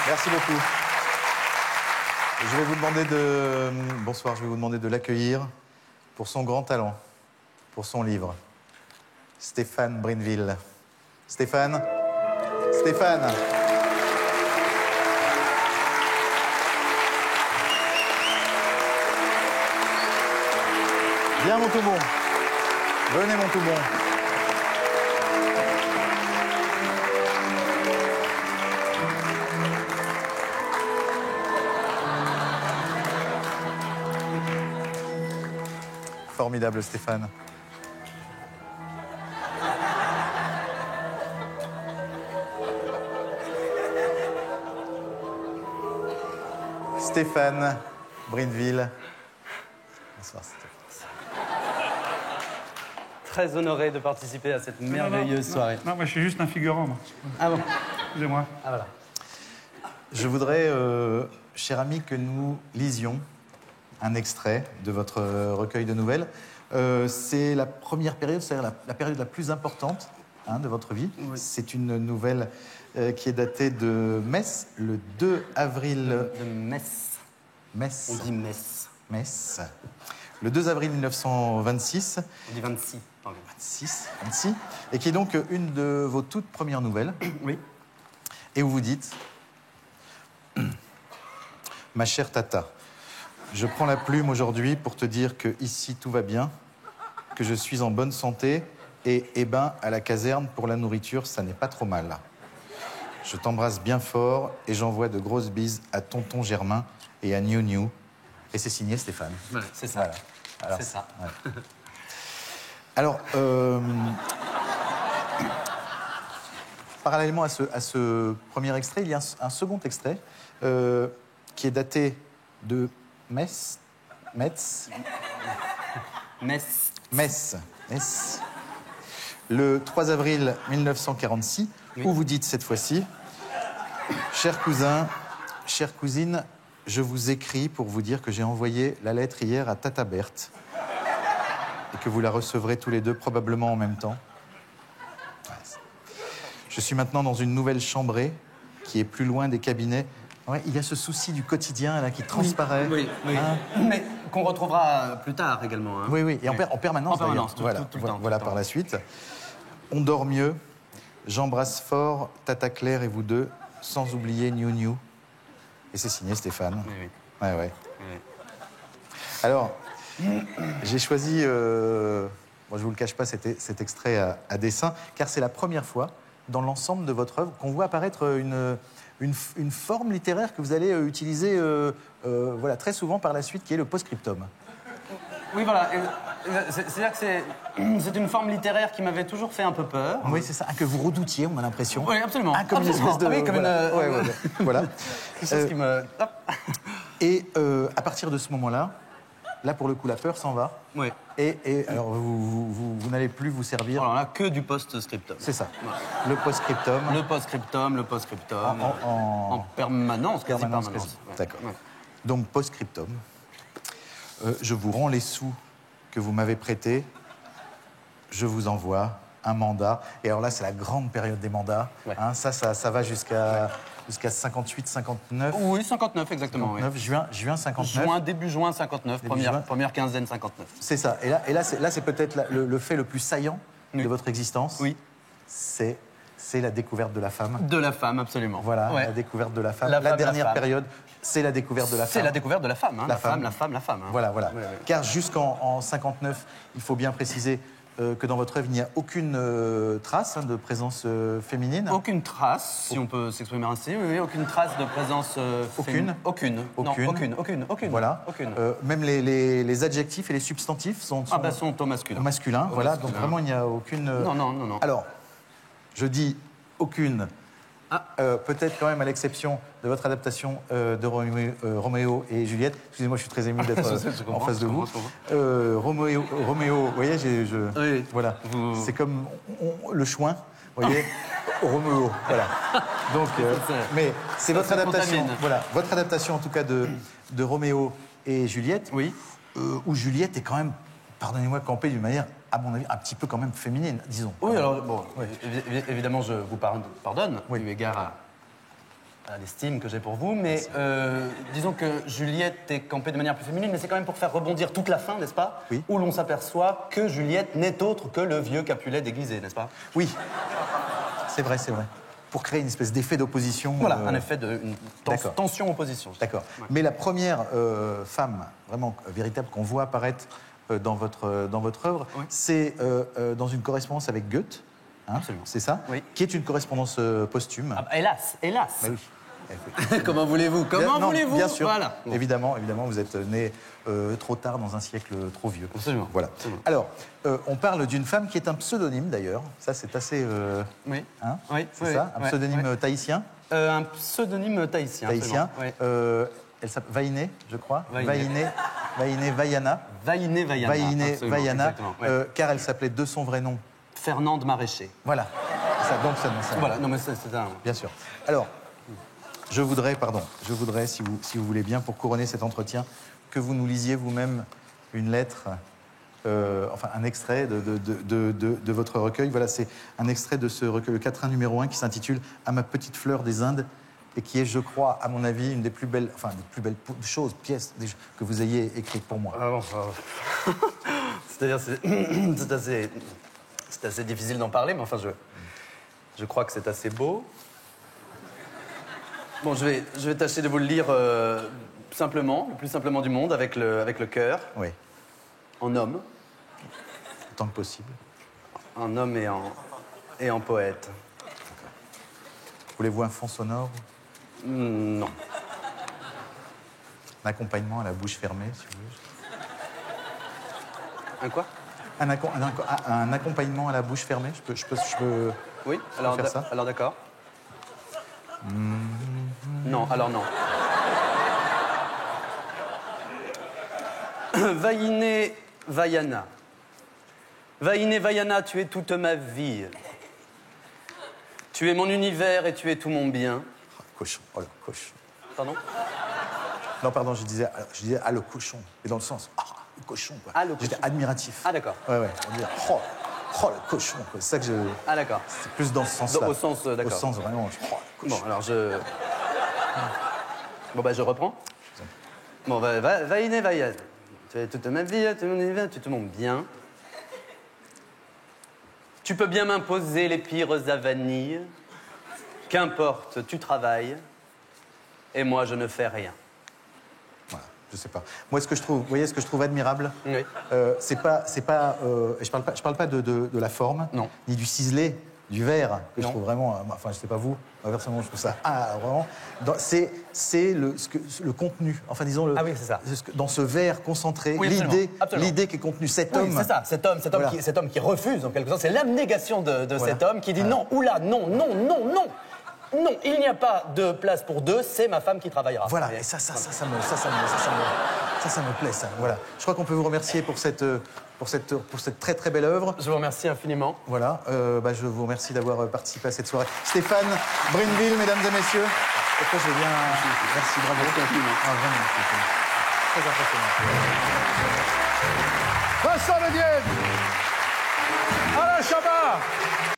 Merci beaucoup. Je vais vous demander de... Bonsoir, je vais vous demander de l'accueillir pour son grand talent, pour son livre. Stéphane Brinville. Stéphane. Stéphane. Viens, mon tout bon. Venez, mon tout bon. Formidable, Stéphane. Stéphane Brinville. Bonsoir, Stéphane. Très honoré de participer à cette merveilleuse soirée. Non, moi je suis juste un figurant, moi. Ah bon? Excusez-moi. Ah voilà. Je voudrais, cher ami, que nous lisions un extrait de votre recueil de nouvelles. C'est la première période, c'est-à-dire la période la plus importante de votre vie. Oui. C'est une nouvelle qui est datée de Metz, le 2 avril... De Metz. Metz. On dit Metz. Metz. Le 2 avril 1926. On dit 26. Pardon. 26. Et qui est donc une de vos toutes premières nouvelles. Oui. Et où vous dites... Ma chère Tata, je prends la plume aujourd'hui pour te dire que ici tout va bien, que je suis en bonne santé et, eh ben, à la caserne pour la nourriture, ça n'est pas trop mal. Je t'embrasse bien fort et j'envoie de grosses bises à tonton Germain et à New New. Et c'est signé Stéphane. Voilà, c'est ça. Voilà. Alors, C'est ça. ouais. Alors, parallèlement à ce premier extrait, il y a un second extrait qui est daté de Metz. Metz. Le 3 avril 1946, Oui. où vous dites cette fois-ci « Cher cousin, chère cousine, je vous écris pour vous dire que j'ai envoyé la lettre hier à Tata Berthe et que vous la recevrez tous les deux probablement en même temps. Ouais. Je suis maintenant dans une nouvelle chambrée qui est plus loin des cabinets. Ouais, il y a ce souci du quotidien là qui transparaît. Oui, oui. Hein. Mais qu'on retrouvera plus tard également. Hein. Oui, oui, et en permanence. En permanence, d'ailleurs. tout le temps. Voilà tout le par temps. la suite. On dort mieux. J'embrasse fort Tata Claire et vous deux, sans oublier New New. Et c'est signé Stéphane. Oui, oui. Ouais, ouais. Oui. Alors, j'ai choisi, bon, je vous le cache pas, cet extrait à dessin, car c'est la première fois dans l'ensemble de votre œuvre qu'on voit apparaître une forme littéraire que vous allez utiliser voilà, très souvent par la suite, qui est le post-scriptum. Oui, voilà. C'est-à-dire que c'est une forme littéraire qui m'avait toujours fait un peu peur. Oui, c'est ça, que vous redoutiez, on a l'impression. Oui, absolument. Comme une espèce de... Ah oui, comme voilà. une... Ouais, voilà. quelque chose qui me... Hop. Et à partir de ce moment-là, là, pour le coup, la peur s'en va. Oui. Et alors, vous n'allez plus vous servir... Alors là, que du post-scriptum. C'est ça. Voilà. Le post-scriptum. Le post-scriptum. En permanence, quasi Permanence, permanence. quasi. Ouais. D'accord. Ouais. Donc, post-scriptum. Je vous rends les sous que vous m'avez prêtés. Je vous envoie un mandat. Et alors là, c'est la grande période des mandats. Ouais. Hein, ça va jusqu'à 58, 59. Oui, 59 exactement. 59, juin 59. Début juin 59, Début juin. première quinzaine 59. C'est ça. Et là c'est peut-être le fait le plus saillant Oui. de votre existence. Oui. C'est la découverte de la femme. De la femme, absolument. Voilà, Ouais. la découverte de la femme. La La femme, la dernière femme. période, c'est la découverte de la femme. C'est la découverte de la femme. Hein. La La femme. femme. Hein. Voilà, voilà. Ouais, ouais. Car jusqu'en 59, il faut bien préciser que dans votre œuvre, il n'y a aucune trace de présence féminine. Aucune trace, si on peut s'exprimer ainsi. Oui, aucune trace de présence féminine. Aucune. Non, aucune. Voilà. Aucune. Même les adjectifs et les substantifs sont sont au masculin. masculins. Au Voilà, masculin. donc vraiment, il n'y a aucune... Non. Alors, je dis aucune. Ah. Peut-être quand même à l'exception de votre adaptation de Roméo et Juliette. Excusez-moi, je suis très ému d'être Je comprends, en face de je vous. comprends. Roméo, vous voyez, Oui. voilà. Vous- C'est comme le chouin, vous voyez, Roméo, voilà. Donc, mais c'est votre ça adaptation, contamine. voilà, votre adaptation en tout cas de Roméo et Juliette, Oui. où Juliette est quand même, pardonnez-moi, campée d'une manière, à mon avis, un petit peu quand même féminine, disons. Oui, alors, bon, évidemment, je vous pardonne, Oui. eu égard l'estime que j'ai pour vous, mais disons que Juliette est campée de manière plus féminine, mais c'est quand même pour faire rebondir toute la fin, n'est-ce pas? Oui. Où l'on s'aperçoit que Juliette n'est autre que le vieux Capulet déguisé, n'est-ce pas? Oui, c'est vrai, c'est vrai. Pour créer une espèce d'effet d'opposition. Voilà, un effet de D'accord. tension-opposition. D'accord. Ouais. Mais la première femme vraiment véritable qu'on voit apparaître dans votre œuvre, Oui. c'est dans une correspondance avec Goethe. Hein, Absolument. c'est ça? Oui. Qui est une correspondance posthume. Ah bah, hélas, hélas. Mais oui. Comment voulez-vous? Comment Non, voulez-vous? Bien sûr. Voilà. Bon. Évidemment, vous êtes né trop tard dans un siècle trop vieux. Absolument. Voilà. Absolument. Alors, on parle d'une femme qui est un pseudonyme d'ailleurs. Ça, c'est assez. Oui. Hein, Oui, c'est oui, ça? Un oui, pseudonyme oui. tahitien. Un pseudonyme tahitien. Tahitien. Oui. Elle s'appelle Vainé, je crois. Vainé. Vainé Vaiana. Vainé Vaiana. Vainé Absolument, Vaiana. exactement, oui. Car elle s'appelait de son vrai nom. Fernande Maraîcher. Voilà. Ça, donc ça. Voilà, non mais c'est un... Bien sûr. Alors, je voudrais, si vous voulez bien, pour couronner cet entretien, que vous nous lisiez vous-même une lettre, enfin un extrait de votre recueil. Voilà, c'est un extrait de ce recueil, le quatrain numéro 1, qui s'intitule « À ma petite fleur des Indes » et qui est, je crois, à mon avis, une des plus belles, pièces que vous ayez écrites pour moi. Ah bon, c'est-à-dire, c'est assez difficile d'en parler, mais enfin, je crois que c'est assez beau. Bon, je vais tâcher de vous le lire simplement, le plus simplement du monde, avec le cœur, Oui, en homme, autant que possible. en homme et en poète. Voulez-vous un fond sonore? Non. Un accompagnement à la bouche fermée, si vous voulez. Un quoi? Un accompagnement à la bouche fermée, je peux Oui, alors faire ça. alors d'accord. Non, alors non. Vainé Vaiana. Vainé Vaiana, tu es toute ma vie. Tu es mon univers et tu es tout mon bien. Cochon, oh le cochon. Pardon? Non, pardon, je disais ah le cochon, mais dans le sens le cochon quoi. Ah, le cochon. J'étais admiratif. Ah d'accord. Ouais, on dit oh le cochon quoi. C'est ça que je. Ah d'accord. C'est plus dans ce sens-là. Au sens, d'accord. Au sens vraiment. Le cochon. Bon, alors Bon, bah, je reprends. Bon, Vainé Vaiana. Tu es toute ma vie, tu es mon univers, tu es tout mon bien. Tu peux bien m'imposer les pires avanies. Qu'importe, tu travailles. Et moi, je ne fais rien. Voilà, je sais pas. Moi, ce que je trouve admirable, Oui. c'est pas. Je parle pas de la forme, Non. ni du ciselé, du verre que je Non. trouve vraiment. Enfin, je sais pas vous. Moi, personnellement, je trouve ça vraiment. C'est le contenu. Enfin, disons Ah oui, c'est ça. Dans ce verre concentré, Oui, absolument, absolument. l'idée qui est contenue. Cet Oui, homme. c'est ça. Cet Voilà. homme qui refuse, en quelque sorte. C'est l'abnégation de Voilà. cet homme qui dit non, oula, non, non, non, non. Non, il n'y a pas de place pour deux, c'est ma femme qui travaillera. Voilà, et ça me plaît, ça. Voilà. Je crois qu'on peut vous remercier pour cette très très belle œuvre. Je vous remercie infiniment. Voilà, je vous remercie d'avoir participé à cette soirée. Stéphane Brinville, mesdames et messieurs. Et puis, je viens. Merci, bravo. Ah, vraiment, c'est très impressionnant. Vincent Medienne.